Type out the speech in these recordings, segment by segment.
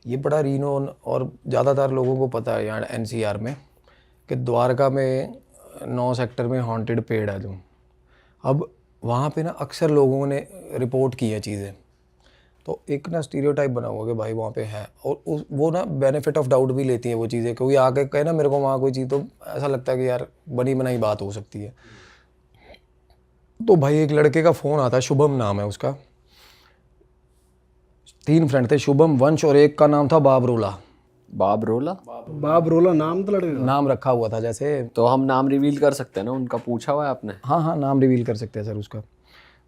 ये बड़ा रीनोन और ज़्यादातर लोगों को पता है यहाँ एनसीआर में कि द्वारका में 9 सेक्टर में हॉन्टेड पेड़ है जो। अब वहाँ पे ना अक्सर लोगों ने रिपोर्ट की है चीज़ें, तो एक ना स्टीरियोटाइप बना हुआ कि भाई वहाँ पे है, और वो ना बेनिफिट ऑफ डाउट भी लेती है वो चीज़ें, क्योंकि आगे कहे ना मेरे को वहाँ कोई चीज़, तो ऐसा लगता है कि यार बनी बनाई बात हो सकती है। तो भाई एक लड़के का फ़ोन आता है, शुभम नाम है उसका, 3 फ्रेंड थे, शुभम, वंश और एक का नाम था बाबरोला। बाबरोला? बाबरोला नाम तो लड़के का। नाम रखा हुआ था जैसे। तो हम नाम रिवील कर सकते हैं ना उनका? पूछा हुआ है आपने? हाँ हाँ, नाम रिवील कर सकते हैं सर उसका।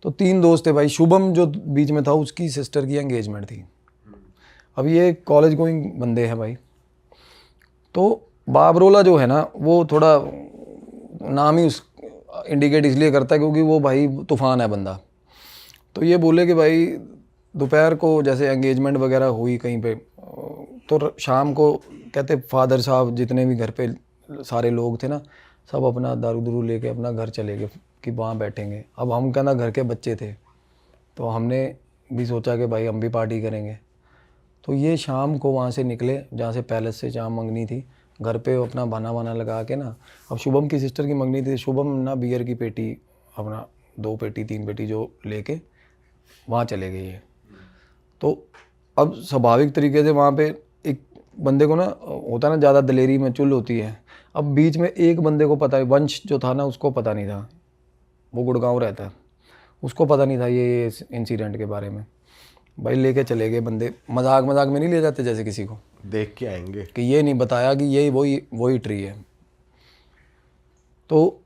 तो 3 दोस्त थे भाई, शुभम जो बीच में था उसकी सिस्टर की एंगेजमेंट थी। अब ये कॉलेज गोइंग बंदे हैं भाई। तो बाबरोला जो है ना वो थोड़ा नाम ही उस इंडिकेट इसलिए करता है क्योंकि वो भाई तूफान है बंदा। तो ये बोले कि भाई दोपहर को जैसे एंगेजमेंट वगैरह हुई कहीं पे, तो शाम को कहते फादर साहब जितने भी घर पे सारे लोग थे ना, सब अपना दारू दूरू लेके अपना घर चले गए कि वहाँ बैठेंगे। अब हम कहना घर के बच्चे थे, तो हमने भी सोचा कि भाई हम भी पार्टी करेंगे। तो ये शाम को वहाँ से निकले जहाँ से पैलेस से जहाँ मंगनी थी, घर पे अपना बहाना वाना लगा के ना, अब शुभम की सिस्टर की मंगनी थी, शुभम ना बियर की पेटी अपना 2 पेटी 3 पेटी जो लेके वहाँ चले गए ये। तो अब स्वाभाविक तरीके से वहाँ पे एक बंदे को ना होता ना ज़्यादा दलेरी में चुल होती है। अब बीच में एक बंदे को पता है, वंश जो था ना उसको पता नहीं था, वो गुड़गांव रहता है, उसको पता नहीं था ये इंसिडेंट के बारे में। भाई लेके चले गए बंदे, मजाक मजाक में नहीं ले जाते जैसे किसी को देख के आएंगे कि ये नहीं बताया कि ये वही ट्री है। तो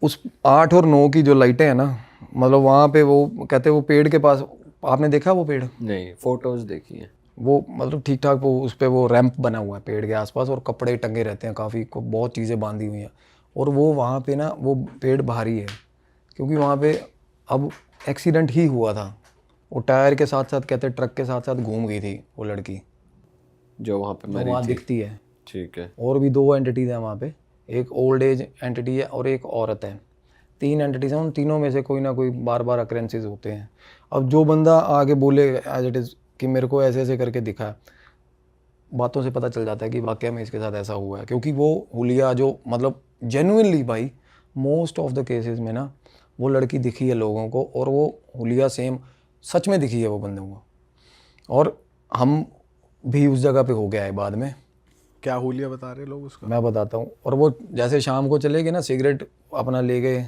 उस 8 और 9 की जो लाइटें हैं ना, मतलब वहाँ पे वो कहते वो पेड़ के पास, आपने देखा वो पेड़? नहीं, फोटोज देखी है। वो मतलब ठीक ठाक वो उस पर वो रैंप बना हुआ है पेड़ के आसपास, और कपड़े टंगे रहते हैं काफ़ी, को बहुत चीज़ें बांधी हुई हैं। और वो वहाँ पे ना वो पेड़ भारी है, क्योंकि वहाँ पे अब एक्सीडेंट ही हुआ था। वो टायर के साथ साथ कहते ट्रक के साथ साथ घूम गई थी वो लड़की जो वहाँ पे जो मरी वहाँ थी। दिखती है। ठीक है। और भी 2 एंटिटीज़ हैं वहाँ पे, एक ओल्ड एज एंटिटी है और एक औरत है। 3 एंटिटीज़ हैं, उन तीनों में से कोई ना कोई बार बार अक्रेंसेज होते हैं। अब जो बंदा आगे बोले एज इट इज़ कि मेरे को ऐसे ऐसे करके दिखा है, बातों से पता चल जाता है कि वाकई में इसके साथ ऐसा हुआ है। क्योंकि वो हुलिया जो मतलब जेन्युइनली भाई मोस्ट ऑफ द केसेस में ना वो लड़की दिखी है लोगों को, और वो हुलिया सेम सच में दिखी है वो बंदे को। और हम भी उस जगह पे हो गया है बाद में। क्या हुलिया बता रहे लोग उसका? मैं बताता हूँ। और वो जैसे शाम को चले गए ना, सिगरेट अपना ले गए,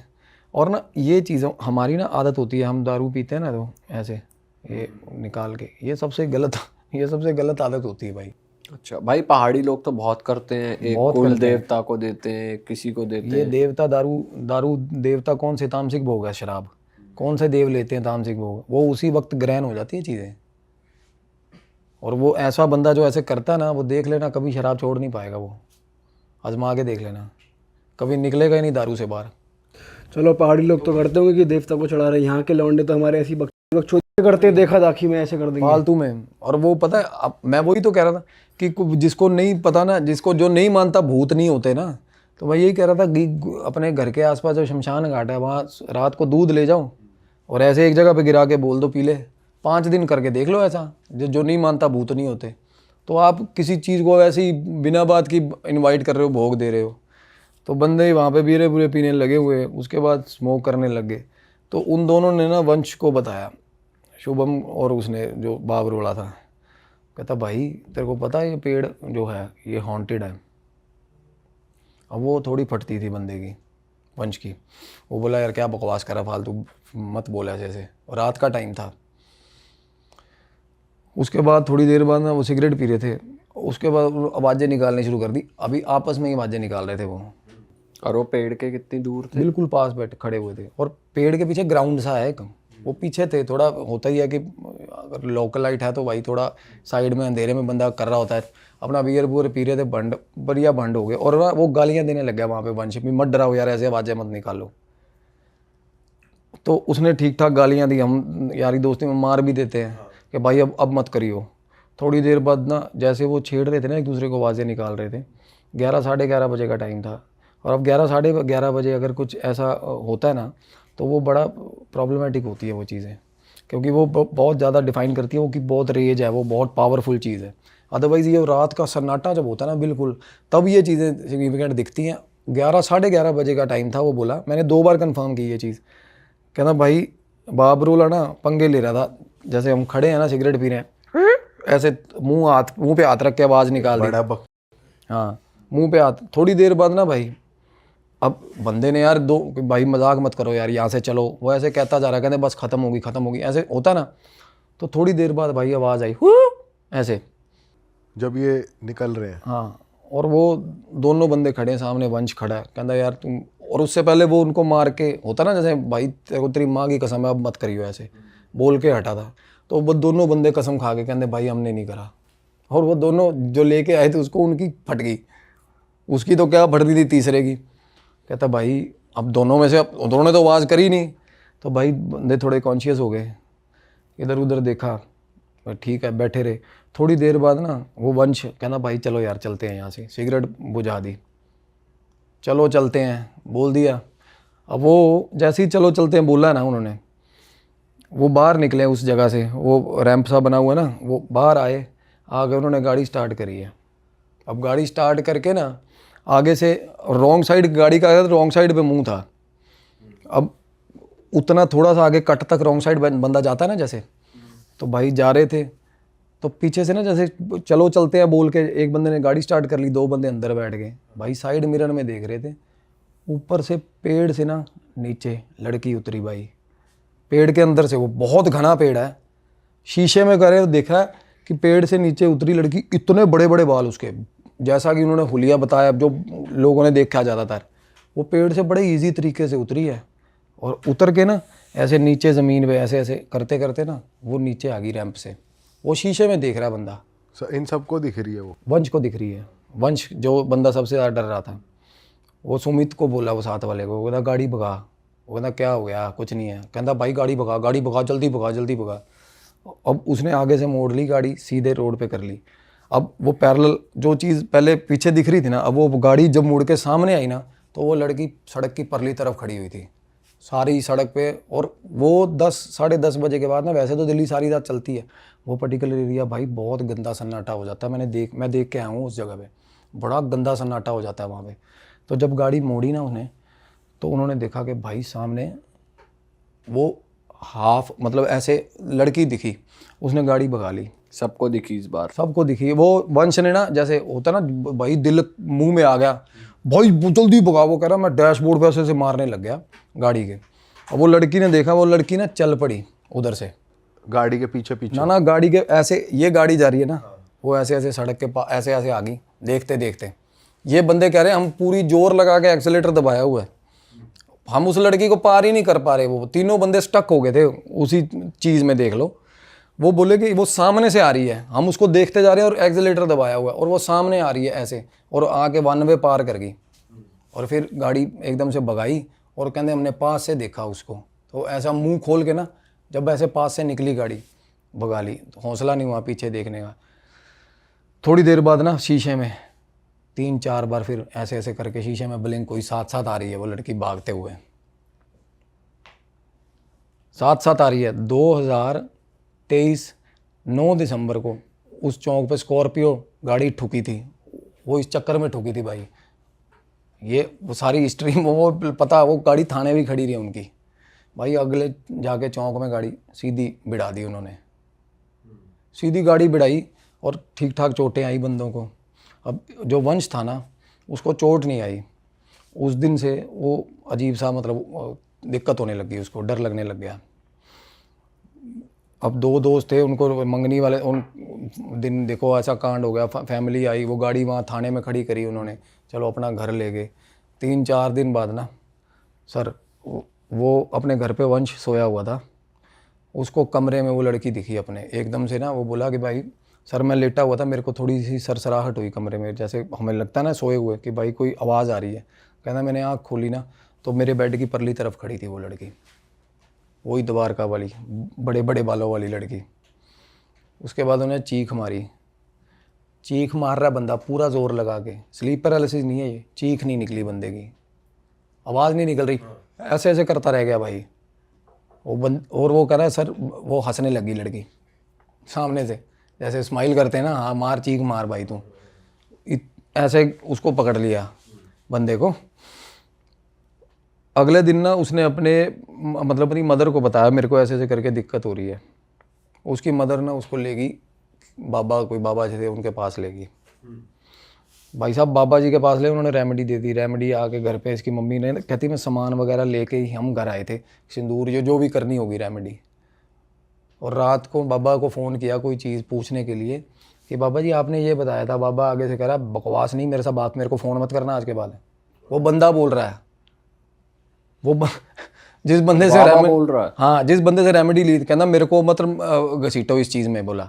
और ना ये चीज़ें हमारी ना आदत होती है, हम दारू पीते हैं ना तो ऐसे ये निकाल के, ये सबसे गलत आदत होती है भाई। अच्छा भाई, पहाड़ी लोग तो बहुत करते हैं, एक बहुत कुल करते हैं। देवता को देते हैं, किसी को देते ये हैं। देवता दारू देवता कौन से तामसिक भोग है, शराब कौन से देव लेते हैं तामसिक भोग, वो उसी वक्त ग्रहण हो जाती है चीज़ें। और वो ऐसा बंदा जो ऐसे करता है ना, वो देख लेना कभी शराब छोड़ नहीं पाएगा, वो आजमा के देख लेना, कभी निकलेगा ही नहीं दारू से बाहर। चलो पहाड़ी लोग तो करते होंगे कि देवता को चढ़ा रहे, यहाँ के लौंडे तो हमारे ऐसी बकचोदी करते हैं, देखा दाखी में ऐसे कर देंगे फालतू में। और वो पता है, अब मैं वही तो कह रहा था कि जिसको नहीं पता ना, जिसको जो नहीं मानता भूत नहीं होते ना, तो मैं यही कह रहा था कि अपने घर के आसपास जो शमशान घाट है वहाँ रात को दूध ले जाओ और ऐसे एक जगह पे गिरा के बोल दो पी ले, 5 दिन करके देख लो ऐसा। जो नहीं मानता भूत नहीं होते, तो आप किसी चीज़ को ऐसे ही बिना बात की इनवाइट कर रहे हो, भोग दे रहे हो। तो बंदे वहाँ पे बीरे बुरे पीने लगे हुए, उसके बाद स्मोक करने लग गए। तो उन दोनों ने ना वंश को बताया, शुभम और उसने जो बाबरोला था, कहता भाई तेरे को पता है ये पेड़ जो है ये हॉन्टेड है। अब वो थोड़ी फटती थी बंदे की, वंश की। वो बोला यार क्या बकवास करा, फालतू मत बोला ऐसे ऐसे, और रात का टाइम था। उसके बाद थोड़ी देर बाद ना वो सिगरेट पी रहे थे, उसके बाद आवाज़ें निकालनी शुरू कर दी। अभी आपस में ही आवाज़ें निकाल रहे थे वो, और वो पेड़ के कितनी दूर थे? बिल्कुल पास बैठ खड़े हुए थे। और पेड़ के पीछे ग्राउंड सा है एक, वो पीछे थे। थोड़ा होता ही है कि अगर लोकल लाइट है तो भाई थोड़ा साइड में अंधेरे में बंदा कर रहा होता है अपना, बियर बुयर पी रहे थे, भंड बढ़िया भंड हो गए। और ना वो गालियाँ देने लग गया वहाँ पे, वंश भी मत डराओ यार, ऐसे आवाज़ें मत निकालो। तो उसने ठीक ठाक गालियाँ दी, हम यारी दोस्ती में मार भी देते हैं कि भाई अब मत करियो। थोड़ी देर बाद ना जैसे वो छेड़ रहे थे ना, एक दूसरे को आवाज़ें निकाल रहे थे, 11 साढ़े 11 बजे का टाइम था। और अब 11 साढ़े 11 बजे अगर कुछ ऐसा होता है ना, तो वो बड़ा प्रॉब्लमेटिक होती है वो चीज़ें, क्योंकि वो बहुत ज़्यादा डिफ़ाइन करती है वो कि बहुत रेज है, वो बहुत पावरफुल चीज़ है। अदरवाइज़ ये रात का सन्नाटा जब होता है ना बिल्कुल, तब ये चीज़ें सिग्निफिकेंट दिखती हैं। 11 साढ़े 11 बजे का टाइम था, वो बोला, मैंने 2 बार कंफर्म की ये चीज़। कहना भाई बाबरूला ना पंगे ले रहा था, जैसे हम खड़े हैं ना सिगरेट पी रहे हैं, ऐसे मुंह पे हाथ रख के आवाज़ निकाल दी। बड़ा बक हाँ, मुंह पे हाथ। थोड़ी देर बाद ना भाई, अब बंदे ने यार भाई मजाक मत करो यार, यहाँ से चलो, वो ऐसे कहता जा रहा है, कहते बस ख़त्म होगी, ऐसे होता ना। तो थोड़ी देर बाद भाई आवाज़ आई, ऐसे, जब ये निकल रहे हैं। हाँ, और वो दोनों बंदे खड़े हैं सामने, वंश खड़ा है, कहता यार तुम, और उससे पहले वो उनको मार के, होता ना जैसे भाई तेरे को तेरी माँ की कसम है अब मत करियो, ऐसे बोल के हटा था। तो वो दोनों बंदे कसम खा के कहते भाई हमने नहीं करा। और वो दोनों जो लेके आए थे उसको, उनकी फट गई, उसकी तो क्या फट रही थी तीसरे की। कहता भाई अब दोनों में से, अब दोनों ने तो आवाज़ करी नहीं। तो भाई बंदे थोड़े कॉन्शियस हो गए, इधर उधर देखा, ठीक है बैठे रहे। थोड़ी देर बाद ना वो वंश कहना भाई चलो यार चलते हैं यहाँ से, सिगरेट बुझा दी, चलो चलते हैं बोल दिया। अब वो जैसे ही चलो चलते हैं बोला ना उन्होंने, वो बाहर निकले उस जगह से, वो रैंप सा बना हुआ ना, वो बाहर आए, आगे उन्होंने गाड़ी स्टार्ट करी है। अब गाड़ी स्टार्ट करके ना आगे से रॉन्ग साइड गाड़ी का, रॉन्ग साइड पे मुंह था। अब उतना थोड़ा सा आगे कट तक रॉन्ग साइड बंदा जाता है ना जैसे, तो भाई जा रहे थे, तो पीछे से ना जैसे चलो चलते हैं बोल के एक बंदे ने गाड़ी स्टार्ट कर ली, 2 बंदे अंदर बैठ गए। भाई साइड मिरर में देख रहे थे, ऊपर से पेड़ से ना नीचे लड़की उतरी भाई, पेड़ के अंदर से, वो बहुत घना पेड़ है, शीशे में करे देखा कि पेड़ से नीचे उतरी लड़की, इतने बड़े बड़े बाल उसके, जैसा कि उन्होंने हुलिया बताया जो लोगों ने देखा ज़्यादातर, वो पेड़ से बड़े इजी तरीके से उतरी है। और उतर के ना ऐसे नीचे ज़मीन पे ऐसे ऐसे करते करते ना वो नीचे आ गई रैंप से। वो शीशे में देख रहा है बंदा, इन सबको दिख रही है वो? वंश को दिख रही है। वंश जो बंदा सबसे ज़्यादा डर रहा था, वो सुमित को बोला, वो साथ वाले को, वो कहता गाड़ी भगा। वो कहता क्या हो गया, कुछ नहीं है। कहता भाई गाड़ी भगा, जल्दी भगा। अब उसने आगे से मोड़ ली गाड़ी, सीधे रोड पे कर ली। अब वो पैरेलल जो चीज़ पहले पीछे दिख रही थी ना, अब वो गाड़ी जब मुड़ के सामने आई ना, तो वो लड़की सड़क की परली तरफ खड़ी हुई थी, सारी सड़क पे। और वो 10 साढ़े 10 बजे के बाद ना, वैसे तो दिल्ली सारी रात चलती है, वो पर्टिकुलर एरिया भाई बहुत गंदा सन्नाटा हो जाता है। मैं देख के आया हूँ उस जगह पे, बड़ा गंदा सन्नाटा हो जाता है वहाँ पे। तो जब गाड़ी मोड़ी ना उन्हें, तो उन्होंने देखा कि भाई सामने वो हाफ मतलब ऐसे लड़की दिखी, उसने गाड़ी भगा ली। सबको दिखी इस बार? सबको दिखी। वो वंश ने ना, जैसे होता ना भाई दिल मुंह में आ गया, भाई जल्दी भगा। वो कह रहा मैं डैशबोर्ड पे ऐसे मारने लग गया गाड़ी के। अब वो लड़की ने देखा, वो लड़की ना चल पड़ी उधर से, गाड़ी के पीछे ना गाड़ी के ऐसे, ये गाड़ी जा रही है ना, वो ऐसे ऐसे सड़क के पास ऐसे ऐसे आ गई। देखते देखते ये बंदे कह रहे हैं हम पूरी जोर लगा के एक्सीलेटर दबाया हुआ है, हम उस लड़की को पार ही नहीं कर पा रहे। वो तीनों बंदे स्टक हो गए थे उसी चीज़ में, देख लो। वो बोले कि वो सामने से आ रही है, हम उसको देखते जा रहे हैं और एक्सीलेटर दबाया हुआ है, और वो सामने आ रही है ऐसे, और आके 1 वे पार कर गई। और फिर गाड़ी एकदम से भगाई, और कहते हमने पास से देखा उसको, तो ऐसा मुंह खोल के ना, जब ऐसे पास से निकली गाड़ी भगा ली। तो हौसला नहीं हुआ पीछे देखने का। थोड़ी देर बाद ना शीशे में 3-4 बार फिर ऐसे ऐसे करके शीशे में ब्लिंक हुई, साथ साथ आ रही है वो लड़की भागते हुए, साथ साथ आ रही है। 2023 9 दिसंबर को उस चौक पे स्कॉर्पियो गाड़ी ठुकी थी, वो इस चक्कर में ठुकी थी भाई। ये वो सारी हिस्ट्री वो पता, वो गाड़ी थाने भी खड़ी रही उनकी भाई। अगले जाके चौक में गाड़ी सीधी बिड़ा दी उन्होंने, सीधी गाड़ी बिड़ाई, और ठीक ठाक चोटें आई बंदों को। अब जो वंश था ना, उसको चोट नहीं आई। उस दिन से वो अजीब सा मतलब दिक्कत होने लगी, उसको डर लगने लग गया। अब 2 दोस्त थे, उनको मंगनी वाले उन दिन देखो ऐसा कांड हो गया, फैमिली आई, वो गाड़ी वहाँ थाने में खड़ी करी उन्होंने, चलो अपना घर ले गए। 3-4 दिन बाद ना सर, वो अपने घर पे वंश सोया हुआ था, उसको कमरे में वो लड़की दिखी अपने, एकदम से ना वो बोला कि भाई सर मैं लेटा हुआ था, मेरे को थोड़ी सी सरसराहट हुई कमरे में, जैसे हमें लगता है ना सोए हुए कि भाई कोई आवाज़ आ रही है। कहना मैंने आँख खोली ना, तो मेरे बेड की परली तरफ खड़ी थी वो लड़की, वही द्वारका वाली बड़े बड़े बालों वाली लड़की। उसके बाद उन्हें चीख मारी, चीख मार रहा बंदा पूरा जोर लगा के, स्लीप पैरालिसिस नहीं है ये, चीख नहीं निकली बंदे की, आवाज़ नहीं निकल रही, ऐसे ऐसे करता रह गया भाई वो और वो कह रहा है सर, वो हंसने लगी लड़की सामने से, जैसे स्माइल करते हैं ना, हाँ मार चीख मार भाई तू, ऐसे उसको पकड़ लिया बंदे को। अगले दिन ना उसने मतलब अपनी मदर को बताया मेरे को ऐसे ऐसे करके दिक्कत हो रही है। उसकी मदर ना उसको लेगी कोई बाबा जी थे उनके पास लेगी। भाई साहब बाबा जी के पास ले, उन्होंने रेमेडी दे दी। रेमेडी आके घर पे इसकी मम्मी ने कहती मैं सामान वगैरह लेके ही हम घर आए थे, सिंदूर जो भी करनी होगी रेमेडी। और रात को बाबा को फ़ोन किया कोई चीज़ पूछने के लिए कि बाबा जी आपने ये बताया था। बाबा आगे से कह रहा बकवास नहीं मेरे साथ बात, मेरे को फ़ोन मत करना आज के बाद। वो बंदा बोल रहा है, जिस बंदे से बोल रहा है। हाँ जिस बंदे से रेमेडी ली, कहना मेरे को मतलब घसीटो इस चीज़ में, बोला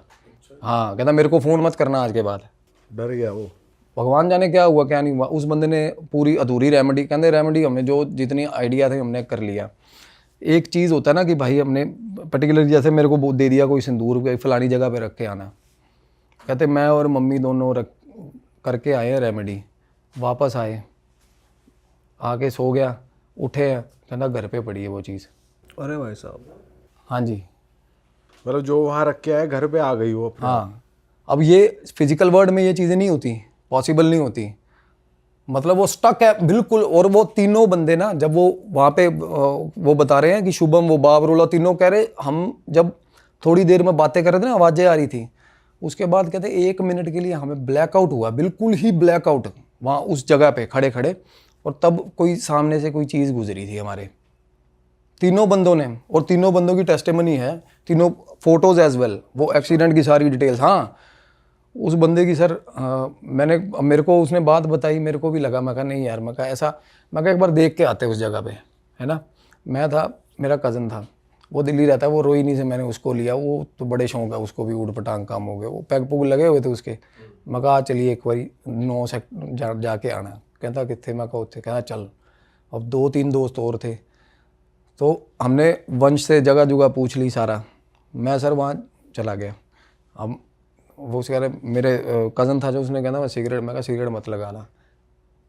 हाँ कहना मेरे को फ़ोन मत करना आज के बाद। डर गया वो। भगवान जाने क्या हुआ क्या नहीं हुआ। उस बंदे ने पूरी अधूरी रेमेडी, कहते रेमेडी हमने जो जितनी आइडिया थे हमने कर लिया। एक चीज़ होता है ना कि भाई हमने पर्टिकुलर जैसे मेरे को दे दिया कोई सिंदूर फलानी जगह पे रख के आना, कहते मैं और मम्मी दोनों करके आए हैं रेमेडी, वापस आए आके सो गया, उठे हैं कहना घर पे पड़ी है वो चीज़। अरे भाई साहब। हाँ जी, मतलब जो वहाँ रख के आए घर पे आ गई वो अपने। हाँ अब ये फिजिकल वर्ल्ड में ये चीज़ें नहीं होती, पॉसिबल नहीं होती। मतलब वो स्टक है बिल्कुल। और वो तीनों बंदे ना जब वो वहाँ पे वो बता रहे हैं कि शुभम वो बाबरोला तीनों कह रहे, हम जब थोड़ी देर में बातें कर रहे थे ना आवाज़ें आ रही थी, उसके बाद कहते 1 मिनट के लिए हमें ब्लैकआउट हुआ, बिल्कुल ही ब्लैकआउट वहाँ उस जगह पे खड़े खड़े। और तब कोई सामने से कोई चीज़ गुजरी थी हमारे तीनों बंदों ने, और तीनों बंदों की टेस्टिमनी है, तीनों फोटोज एज वेल, वो एक्सीडेंट की सारी डिटेल्स। हाँ उस बंदे की सर मेरे को उसने बात बताई, मेरे को भी लगा, मैं कहा नहीं यार, मैं कहा ऐसा, मैं कहा एक बार देख के आते उस जगह पे, है ना। मैं था, मेरा कज़न था, वो दिल्ली रहता है, वो रोहिणी से मैंने उसको लिया, वो तो बड़े शौक है उसको भी, ऊट पटांग काम हो गए, वो पैग पुग लगे हुए थे उसके। मैं कहा चलिए एक बारी 9 सेक्टर जाके आना। कहता कितने, मैं कहा उत्थे, कहता चल। अब 2-3 दोस्त और थे, तो हमने वंश से जगह जुगह पूछ ली सारा। मैं सर वहाँ चला गया। अब वो उसके कह रहे, मेरे कज़न था जो, उसने कहना मैं सिगरेट, मैं कहा सिगरेट मत लगाना,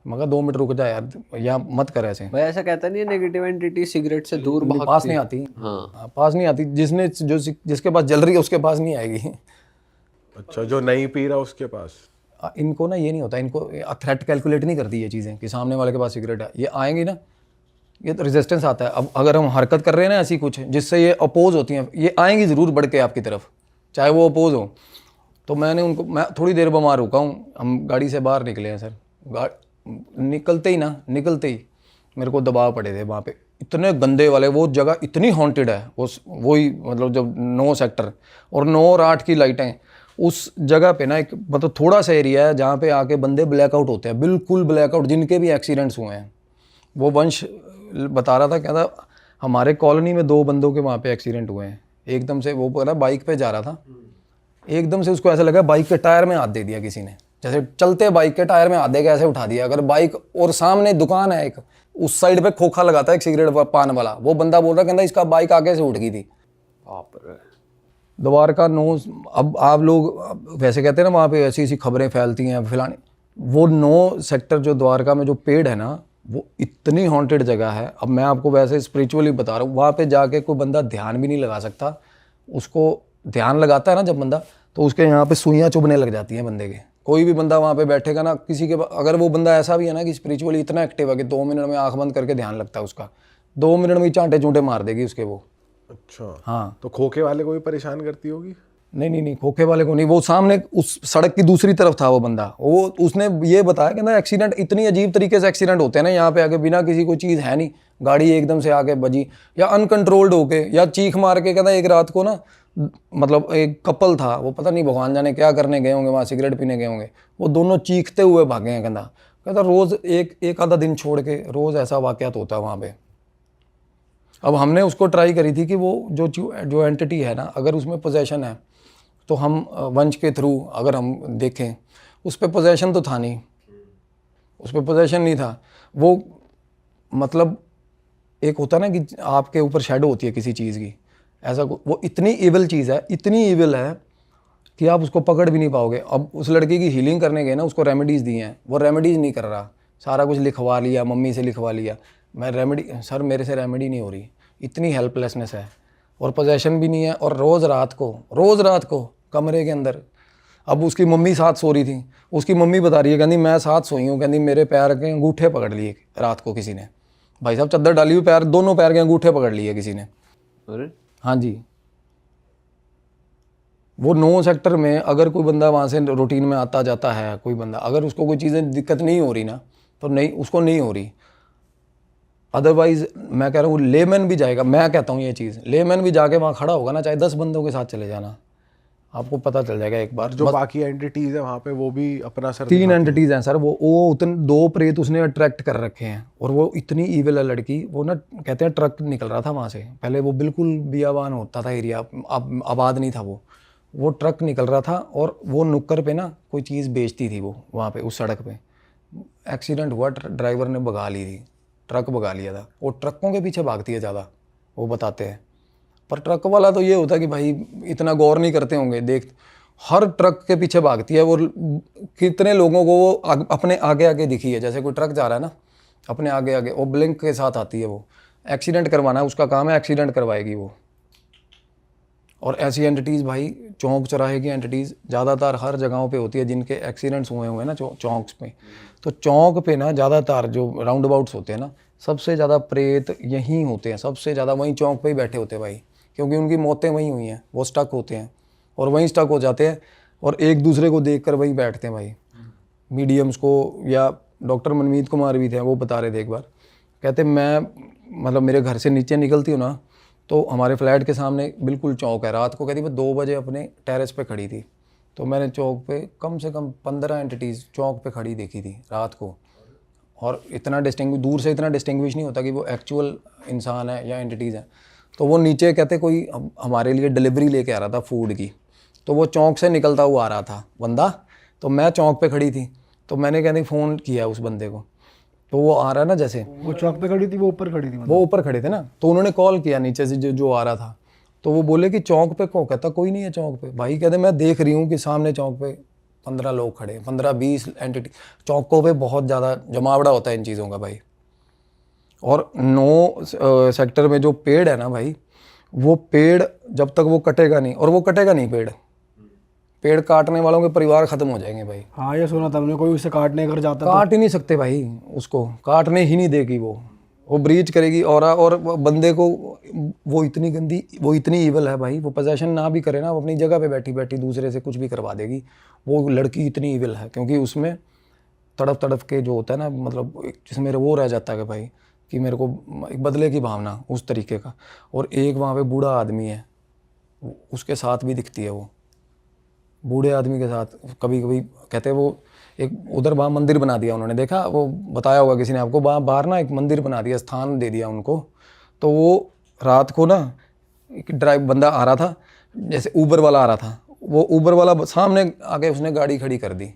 मैं कहा 2 मिनट रुक जा यार, या मत कर ऐसे। भाई ऐसा कहता नहीं है नेगेटिव एंटिटी सिगरेट से दूर भागती पास नहीं आती। हाँ पास नहीं आती। जिसके पास जल रही है उसके पास नहीं आएगी। अच्छा, जो नहीं पी रहा उसके पास। इनको ना ये नहीं होता, इनको थ्रेट कैलकुलेट नहीं करती ये चीज़ें कि सामने वाले के पास सिगरेट है, ये आएंगी ना, ये तो रेजिस्टेंस आता है। अब अगर हम हरकत कर रहे हैं ना ऐसी कुछ जिससे ये अपोज होती हैं, ये आएंगी ज़रूर बढ़ के आपकी तरफ, चाहे वो अपोज हो। तो मैं थोड़ी देर बीमार रुका हूँ, हम गाड़ी से बाहर निकले हैं सर, निकलते ही मेरे को दबाव पड़े थे वहाँ पे, इतने गंदे वाले, वो जगह इतनी हॉन्टेड है, वही मतलब जब 9 सेक्टर और 9 और 8 की लाइटें, उस जगह पे ना एक मतलब थोड़ा सा एरिया है जहाँ पे आके बंदे ब्लैकआउट होते हैं, बिल्कुल ब्लैकआउट, जिनके भी एक्सीडेंट्स हुए हैं। वो वंश बता रहा था, कहता हमारे कॉलोनी में 2 बंदों के वहाँ पे एक्सीडेंट हुए हैं। एकदम से वो कहना बाइक पे जा रहा था, एकदम से उसको ऐसा लगा बाइक के टायर में हाथ दे दिया किसी ने, जैसे चलते बाइक के टायर में हाथ दे के ऐसे उठा दिया। अगर बाइक और सामने दुकान है एक, उस साइड पे खोखा लगाता है एक सिगरेट पान वाला, वो बंदा बोल रहा, कहता इसका बाइक आगे से उठ गई थी। बाप रे। द्वारका 9, अब आप लोग वैसे कहते हैं ना वहाँ पे ऐसी ऐसी खबरें फैलती हैं फैलाने, वो 9 सेक्टर जो द्वारका में जो पेड़ है ना, वो इतनी हॉन्टेड जगह है। अब मैं आपको वैसे स्पिरिचुअली बता रहा हूँ, वहाँ पे जाके कोई बंदा ध्यान भी नहीं लगा सकता। उसको ध्यान लगाता है ना जब बंदा, तो उसके यहाँ पे सुइयाँ चुभने लग जाती हैं बंदे के। कोई भी बंदा वहाँ पे बैठेगा ना, किसी के अगर वो बंदा ऐसा भी है ना कि स्पिरिचुअली इतना एक्टिव है कि 2 मिनट में आँख बंद करके ध्यान लगता है उसका, 2 मिनट में चांटे चूंटे मार देगी उसके वो। अच्छा हाँ, तो खोखे वाले को भी परेशान करती होगी। नहीं, खोखे वाले को नहीं, वो सामने उस सड़क की दूसरी तरफ था वो बंदा। वो उसने ये बताया कि ना एक्सीडेंट इतनी अजीब तरीके से एक्सीडेंट होते हैं ना यहाँ पे आके, बिना किसी कोई चीज़ है नहीं, गाड़ी एकदम से आके बजी या अनकंट्रोल्ड होके या चीख मार के। कहता एक रात को ना, मतलब एक कपल था, वो पता नहीं भगवान जाने क्या करने गए होंगे, वहाँ सिगरेट पीने गए होंगे, वो दोनों चीखते हुए भागे हैं। कहता रोज़ एक आधा दिन छोड़ के रोज़ ऐसा वाक़यात होता है वहाँ पे। अब हमने उसको ट्राई करी थी कि वो जो एंटिटी है ना, अगर उसमें पोजेशन है तो हम वंश के थ्रू अगर हम देखें, उस पर पोजेशन तो था नहीं, उस पर पोजेशन नहीं था। वो मतलब एक होता ना कि आपके ऊपर शैडो होती है किसी चीज़ की, ऐसा वो इतनी इविल चीज़ है, इतनी इविल है कि आप उसको पकड़ भी नहीं पाओगे। अब उस लड़के की हीलिंग करने गए ना, उसको रेमेडीज़ दी हैं, वो रेमेडीज़ नहीं कर रहा, सारा कुछ लिखवा लिया, मम्मी से लिखवा लिया, मैं रेमेडी, सर मेरे से रेमेडी नहीं हो रही, इतनी हेल्पलेसनेस है, और पोजेशन भी नहीं है। और रोज़ रात को कमरे के अंदर अब उसकी मम्मी साथ सो रही थी, उसकी मम्मी बता रही है, कहती मैं साथ सोई हूँ, कहती मेरे पैर के अंगूठे पकड़ लिए रात को किसी ने। भाई साहब चद्दर डाली हुई, पैर दोनों पैर के अंगूठे पकड़ लिए किसी ने। अरे हाँ जी, वो 9 सेक्टर में अगर कोई बंदा वहाँ से रूटीन में आता जाता है, कोई बंदा अगर उसको कोई चीज़ें दिक्कत नहीं हो रही ना, तो नहीं, उसको नहीं हो रही। अदरवाइज मैं कह रहा हूँ लेमैन भी जाएगा, मैं कहता हूँ ये चीज़, लेमैन भी जाके वहाँ खड़ा होगा ना, चाहे 10 बंदों के साथ चले जाना, आपको पता चल जाएगा एक बार। जो बाकी एंटिटीज है वहाँ पे वो भी अपना सर 3 एंटिटीज हैं सर, वो उतने 2 प्रेत उसने अट्रैक्ट कर रखे हैं, और वो इतनी ईविल है लड़की। वो ना कहते हैं ट्रक निकल रहा था वहाँ से, पहले वो बिल्कुल बियाबान होता था एरिया, अब आबाद नहीं था वो ट्रक निकल रहा था, और वो नुक्कर पे ना कोई चीज़ बेचती थी वो वहाँ पे उस सड़क पे। एक्सीडेंट हुआ, ड्राइवर ने भगा ली थी, ट्रक भगा लिया था। वो ट्रकों के पीछे भागती है ज़्यादा, वो बताते हैं। पर ट्रक वाला तो ये होता है कि भाई इतना गौर नहीं करते होंगे, देख हर ट्रक के पीछे भागती है। वो कितने लोगों को वो अपने आगे आगे दिखी है, जैसे कोई ट्रक जा रहा है ना अपने आगे आगे, वो ब्लिंक के साथ आती है। वो एक्सीडेंट करवाना है उसका काम है, एक्सीडेंट करवाएगी वो। और ऐसी एंटिटीज़ भाई चौक चौराहे की एंटिटीज़ ज़्यादातर हर जगहों पे होती है जिनके एक्सीडेंट्स हुए हैं ना चौक पे। तो चौक पे ना ज़्यादातर जो राउंड अबाउट्स होते हैं ना, सबसे ज़्यादा प्रेत यहीं होते हैं, सबसे ज़्यादा वहीं चौक पे ही बैठे होते हैं भाई, क्योंकि उनकी मौतें वहीं हुई हैं, वो स्टक होते हैं और वहीं स्टक हो जाते हैं, और एक दूसरे को देख कर वहीं बैठते हैं भाई। मीडियम्स को, या डॉक्टर मनमीत कुमार भी थे, वो बता रहे थे एक बार, कहते मैं मतलब मेरे घर से नीचे निकलती हूँ ना, तो हमारे फ्लैट के सामने बिल्कुल चौक है। रात को कहती मैं 2 बजे अपने टेरेस पे खड़ी थी, तो मैंने चौक पे कम से कम 15 एंटिटीज़ चौक पे खड़ी देखी थी रात को। और इतना दूर से इतना डिस्टिंग्विश नहीं होता कि वो एक्चुअल इंसान है या एंटिटीज़ है। तो वो नीचे कहते कोई हमारे लिए डिलीवरी लेके आ रहा था फूड की, तो वो चौक से निकलता हुआ आ रहा था बंदा, तो मैं चौक पे खड़ी थी, तो मैंने कहते फ़ोन किया उस बंदे को, तो वो आ रहा है ना, जैसे वो चौक पे खड़ी थी, वो ऊपर खड़ी थी मतलब। वो ऊपर खड़े थे ना, तो उन्होंने कॉल किया नीचे से जो आ रहा था, तो वो बोले कि चौक पे को, कहता कोई नहीं है चौक पे। भाई कहते मैं देख रही हूँ कि सामने चौक पे 15 लोग खड़े, 15-20 एंटिटी। चौकों पे बहुत ज़्यादा जमावड़ा होता है इन चीज़ों का भाई। और 9 सेक्टर में जो पेड़ है ना भाई, वो पेड़ जब तक वो कटेगा नहीं, और वो कटेगा नहीं पेड़ काटने वालों के परिवार खत्म हो जाएंगे भाई। हाँ ये सुना था हमने, कोई उसे काटने घर जाता काट ही नहीं सकते भाई, उसको काटने ही नहीं देगी वो ब्रीच करेगी। और बंदे को वो इतनी गंदी, वो इतनी ईवल है भाई, वो पोजेशन ना भी करे ना, वो अपनी जगह पे बैठी बैठी दूसरे से कुछ भी करवा देगी। वो लड़की इतनी ईवल है, क्योंकि उसमें तड़प तड़प के जो होता है ना, मतलब जिसमें वो रह जाता है भाई कि मेरे को एक बदले की भावना उस तरीके का। और एक वहाँ पे बूढ़ा आदमी है, उसके साथ भी दिखती है वो, बूढ़े आदमी के साथ कभी कभी। कहते हैं वो एक उधर वहाँ मंदिर बना दिया उन्होंने, देखा वो बताया होगा किसी ने आपको, बाहर ना एक मंदिर बना दिया, स्थान दे दिया उनको। तो वो रात को ना एक बंदा आ रहा था, जैसे ऊबर वाला आ रहा था, वो ऊबर वाला सामने आके उसने गाड़ी खड़ी कर दी।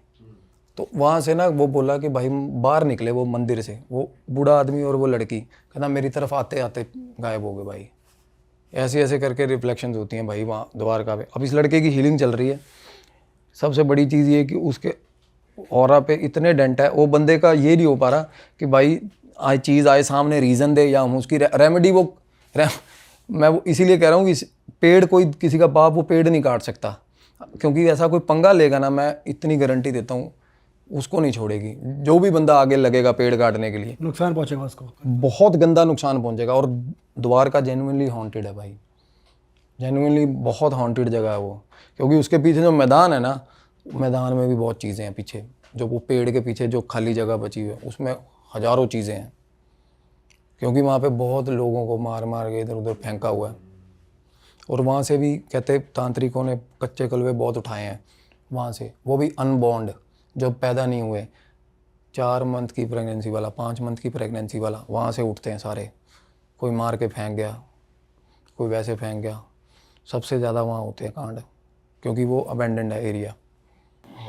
तो वहाँ से ना वो बोला कि भाई बाहर निकले वो मंदिर से, वो बूढ़ा आदमी और वो लड़की, कहना मेरी तरफ आते आते गायब हो गए भाई। ऐसे ऐसे करके रिफ्लेक्शंस होती हैं भाई वहाँ द्वारका पे। अब इस लड़के की हीलिंग चल रही है। सबसे बड़ी चीज़ ये कि उसके ऑरा पे इतने डेंट है, वो बंदे का ये नहीं हो पा रहा कि भाई आज चीज़ आए सामने रीज़न दे या हम उसकी रेमेडी मैं वो इसीलिए कह रहा हूँ कि पेड़, कोई किसी का बाप वो पेड़ नहीं काट सकता, क्योंकि ऐसा कोई पंगा लेगा ना, मैं इतनी गारंटी देता हूँ उसको नहीं छोड़ेगी। जो भी बंदा आगे लगेगा पेड़ काटने के लिए, नुकसान पहुंचेगा उसको, बहुत गंदा नुकसान पहुंचेगा। और द्वारका जेन्युइनली हॉन्टेड है भाई, जेन्युइनली बहुत हॉन्टेड जगह है वो, क्योंकि उसके पीछे जो मैदान है ना, मैदान में भी बहुत चीज़ें हैं पीछे, जो वो पेड़ के पीछे जो खाली जगह बची हुई है उसमें हज़ारों चीज़ें हैं, क्योंकि वहाँ पे बहुत लोगों को मार मार के इधर उधर फेंका हुआ है। और वहाँ से भी कहते तांत्रिकों ने कच्चे कलवे बहुत उठाए हैं वहाँ से, वो भी अनबॉन्ड, जो पैदा नहीं हुए, 4 मंथ की प्रेगनेंसी वाला, 5 मंथ की प्रेगनेंसी वाला, वहाँ से उठते हैं सारे। कोई मार के फेंक गया, कोई वैसे फेंक गया, सबसे ज़्यादा वहाँ होते हैं कांड, क्योंकि वो अबेंडेंड है एरिया।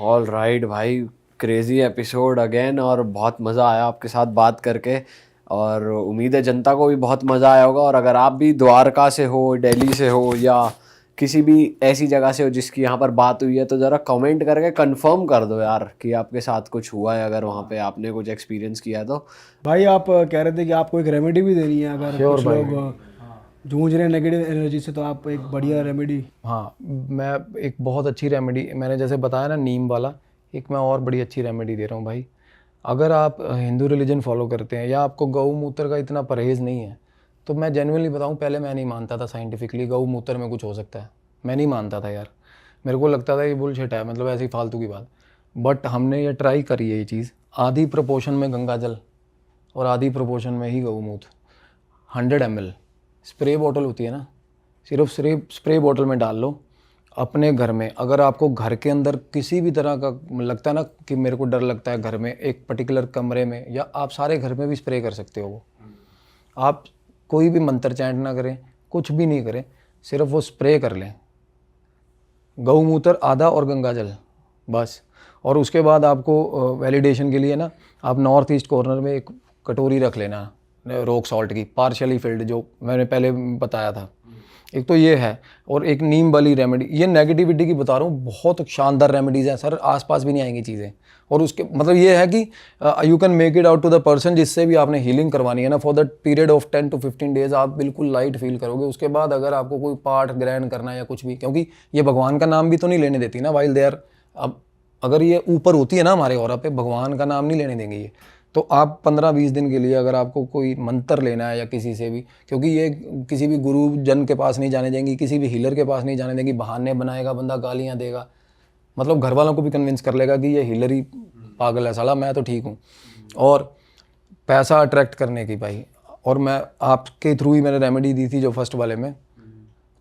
ऑल राइट भाई, क्रेजी एपिसोड अगेन, और बहुत मज़ा आया आपके साथ बात करके, और उम्मीद है जनता को भी बहुत मज़ा आया होगा। और अगर आप भी द्वारका से हो, दिल्ली से हो, या किसी भी ऐसी जगह से हो जिसकी यहाँ पर बात हुई है, तो ज़रा कमेंट करके कंफर्म कर दो यार कि आपके साथ कुछ हुआ है, अगर वहाँ पे आपने कुछ एक्सपीरियंस किया है तो। भाई आप कह रहे थे कि आपको एक रेमेडी भी देनी है, अगर कुछ लोग जूझ रहे हैं नेगेटिव एनर्जी से, तो आप एक बढ़िया रेमेडी। हाँ, मैं एक बहुत अच्छी रेमेडी, मैंने जैसे बताया ना नीम वाला, एक मैं और बड़ी अच्छी रेमेडी दे रहा हूँ भाई। अगर आप हिंदू रिलीजन फॉलो करते हैं या आपको गौमूत्र का इतना परहेज़ नहीं है, तो मैं जेन्युइनली बताऊँ, पहले मैं नहीं मानता था साइंटिफिकली गौमूत्र में कुछ हो सकता है। मैं नहीं मानता था यार, मेरे को लगता था ये बुलशिट है, मतलब ऐसी फालतू की बात। बट हमने ये ट्राई करी है ये चीज़, आधी प्रोपोर्शन में गंगा जल और आधी प्रोपोर्शन में ही गौमूत्र, 100 ml स्प्रे बॉटल होती है ना, सिर्फ स्प्रे बॉटल में डाल लो अपने घर में। अगर आपको घर के अंदर किसी भी तरह का लगता है ना कि मेरे को डर लगता है घर में, एक पर्टिकुलर कमरे में, या आप सारे घर में भी स्प्रे कर सकते हो। वो आप कोई भी मंत्र चैंट ना करें, कुछ भी नहीं करें, सिर्फ वो स्प्रे कर लें, गौमूत्र आधा और गंगा जल बस। और उसके बाद आपको वैलिडेशन के लिए ना, आप नॉर्थ ईस्ट कॉर्नर में एक कटोरी रख लेना रॉक सॉल्ट की, पार्शियली फिल्ड, जो मैंने पहले बताया था। एक तो ये है, और एक नीम वाली रेमेडी, ये नेगेटिविटी की बता रहा हूँ, बहुत शानदार रेमेडीज़ हैं सर, आसपास भी नहीं आएंगी चीज़ें। और उसके मतलब ये है कि you can make it out to the person जिससे भी आपने हीलिंग करवानी है ना, for that period of 10 to 15 days आप बिल्कुल लाइट फील करोगे। उसके बाद अगर आपको कोई पाठ ग्रहण करना है या कुछ भी, क्योंकि ये भगवान का नाम भी तो नहीं लेने देती ना वाइल दे आर, अब अगर ये ऊपर होती है ना हमारे ऑरा पे, भगवान का नाम नहीं लेने देंगे ये। तो आप 15-20 दिन के लिए अगर आपको कोई मंत्र लेना है या किसी से भी, क्योंकि ये किसी भी गुरु जन के पास नहीं जाने देंगी, किसी भी हीलर के पास नहीं जाने देंगी, बहाने बनाएगा बंदा, गालियाँ देगा, मतलब घर वालों को भी कन्विंस कर लेगा कि ये हीलर ही पागल है साला, मैं तो ठीक हूँ। और पैसा अट्रैक्ट करने की भाई, और मैं आपके थ्रू ही मैंने रेमेडी दी थी जो फर्स्ट वाले में,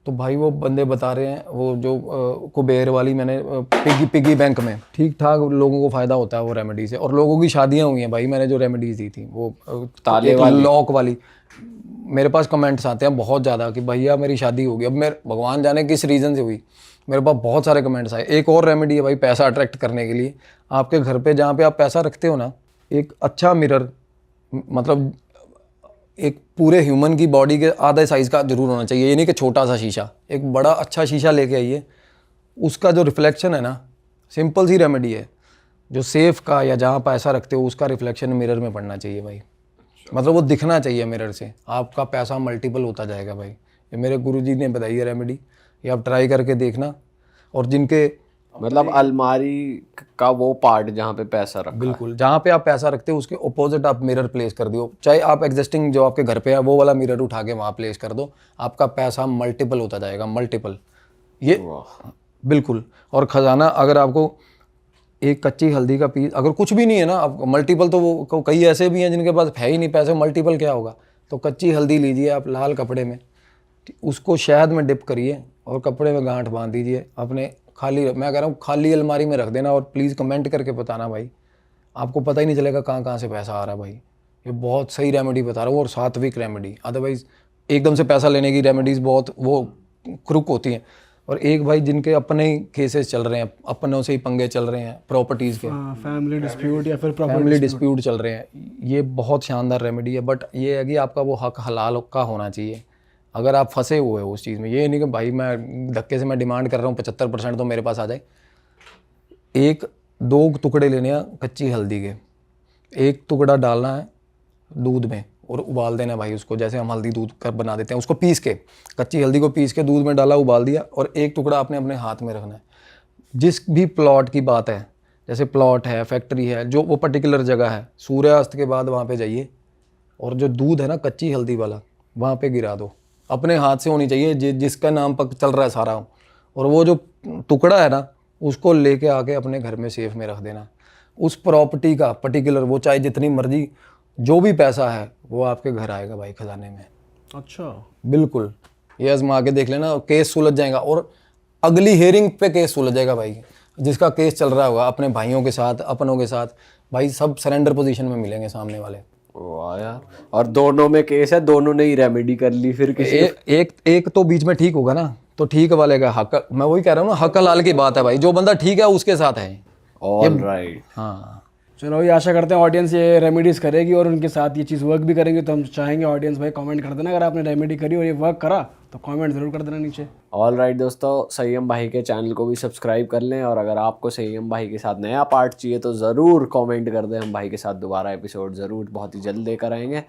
तो भाई वो बंदे बता रहे हैं, वो जो कुबेर वाली मैंने पिगी बैंक में, ठीक ठाक लोगों को फ़ायदा होता है वो रेमेडी से। और लोगों की शादियां हुई हैं भाई, मैंने जो रेमेडीज़ दी थी वो ताले एक वाली, लॉक वाली, मेरे पास कमेंट्स आते हैं बहुत ज़्यादा कि भैया मेरी शादी होगी। अब मैं भगवान जाने किस रीज़न से हुई, मेरे पास बहुत सारे कमेंट्स आए। एक और रेमेडी है भाई पैसा अट्रैक्ट करने के लिए, आपके घर पे जहाँ पे आप पैसा रखते हो ना, एक अच्छा मिरर, मतलब एक पूरे ह्यूमन की बॉडी के आधे साइज़ का जरूर होना चाहिए, ये नहीं कि छोटा सा शीशा, एक बड़ा अच्छा शीशा लेके आइए, उसका जो रिफ्लेक्शन है ना, सिंपल सी रेमेडी है, जो सेफ का या जहाँ पैसा रखते हो उसका रिफ्लेक्शन मिरर में पड़ना चाहिए भाई, मतलब वो दिखना चाहिए मिरर से, आपका पैसा मल्टीपल होता जाएगा भाई। ये मेरे गुरुजी ने बताई है रेमेडी, ये आप ट्राई करके देखना। और जिनके मतलब अलमारी का वो पार्ट जहाँ पे पैसा रखा है, बिल्कुल जहाँ पे आप पैसा रखते हो उसके ऑपोजिट आप मिरर प्लेस कर दो, चाहे आप एग्जिस्टिंग जो आपके घर पे है वो वाला मिरर उठा के वहाँ प्लेस कर दो, आपका पैसा मल्टीपल होता जाएगा, मल्टीपल। ये बिल्कुल। और खजाना, अगर आपको एक कच्ची हल्दी का पीस, अगर कुछ भी नहीं है ना, आप मल्टीपल, तो वो कई ऐसे भी हैं जिनके पास है ही नहीं पैसे, मल्टीपल क्या होगा, तो कच्ची हल्दी लीजिए आप लाल कपड़े में, उसको शहद में डिप करिए और कपड़े में गांठ बांध दीजिए अपने, खाली, मैं कह रहा हूँ खाली अलमारी में रख देना। और प्लीज़ कमेंट करके बताना भाई, आपको पता ही नहीं चलेगा कहाँ कहाँ से पैसा आ रहा है भाई। ये बहुत सही रेमेडी बता रहा हूँ, और सात्विक रेमेडी, अदरवाइज़ एकदम से पैसा लेने की रेमेडीज़ बहुत वो क्रुक होती हैं। और एक भाई जिनके अपने ही केसेस चल रहे हैं, अपनों से ही पंगे चल रहे हैं प्रॉपर्टीज़ के, फैमिली डिस्प्यूट या फिर फैमिली डिस्प्यूट चल रहे हैं, ये बहुत शानदार रेमेडी है। बट ये है कि आपका वो हक हलाल का होना चाहिए। अगर आप फंसे हुए हो उस चीज़ में, ये नहीं कि भाई मैं धक्के से मैं डिमांड कर रहा हूँ 75% तो मेरे पास आ जाए। 1-2 टुकड़े लेने हैं कच्ची हल्दी के, 1 टुकड़ा डालना है दूध में और उबाल देना है भाई उसको, जैसे हम हल्दी दूध कर बना देते हैं, उसको पीस के, कच्ची हल्दी को पीस के दूध में डाला, उबाल दिया, और 1 टुकड़ा आपने अपने हाथ में रखना है। जिस भी प्लॉट की बात है, जैसे प्लॉट है, फैक्ट्री है, जो वो पर्टिकुलर जगह है, सूर्यास्त के बाद वहाँ पे जाइए और जो दूध है ना कच्ची हल्दी वाला, वहाँ पे गिरा दो, अपने हाथ से होनी चाहिए, जिसका नाम पर चल रहा है सारा, और वो जो टुकड़ा है ना उसको लेके आके अपने घर में सेफ में रख देना। उस प्रॉपर्टी का पर्टिकुलर, वो चाहे जितनी मर्जी, जो भी पैसा है वो आपके घर आएगा भाई खजाने में। अच्छा, बिल्कुल, ये आजमा के देख लेना, केस सुलझ जाएगा। और अगली हेयरिंग पे केस सुलझ जाएगा भाई, जिसका केस चल रहा होगा अपने भाइयों के साथ, अपनों के साथ, भाई सब सरेंडर पोजीशन में मिलेंगे सामने वाले। वाह यार, और दोनों में केस है, दोनों ने ही रेमेडी कर ली फिर किसी एक तो बीच में ठीक होगा ना, तो ठीक वाले का हक, मैं वही कह रहा हूँ ना, हक हलाल की बात है भाई, जो बंदा ठीक है उसके साथ है। All right. हाँ, चलो ये आशा करते हैं ऑडियंस ये रेमेडीज करेगी और उनके साथ ये चीज़ वर्क भी करेंगे। तो हम चाहेंगे ऑडियंस भाई कमेंट कर देना अगर आपने रेमेडी करी और ये वर्क करा तो कमेंट ज़रूर कर देना नीचे। ऑल राइट दोस्तों, संयम भाई के चैनल को भी सब्सक्राइब कर लें और अगर आपको संयम भाई के साथ नया पार्ट चाहिए तो ज़रूर कमेंट कर दें, हम भाई के साथ दोबारा एपिसोड ज़रूर बहुत ही जल्द लेकर आएंगे।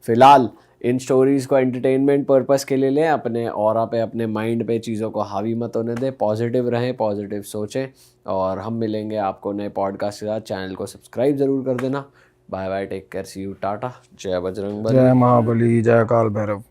फिलहाल इन स्टोरीज़ को एंटरटेनमेंट पर्पस के लिए लें, अपने ऑरा पे अपने माइंड पे चीज़ों को हावी मत होने दें, पॉजिटिव रहें, पॉजिटिव सोचें और हम मिलेंगे आपको नए पॉडकास्ट के साथ। चैनल को सब्सक्राइब ज़रूर कर देना। Bye bye, take care, see you, tata, जय बजरंग बली। जय महाबली, जय काल भैरव।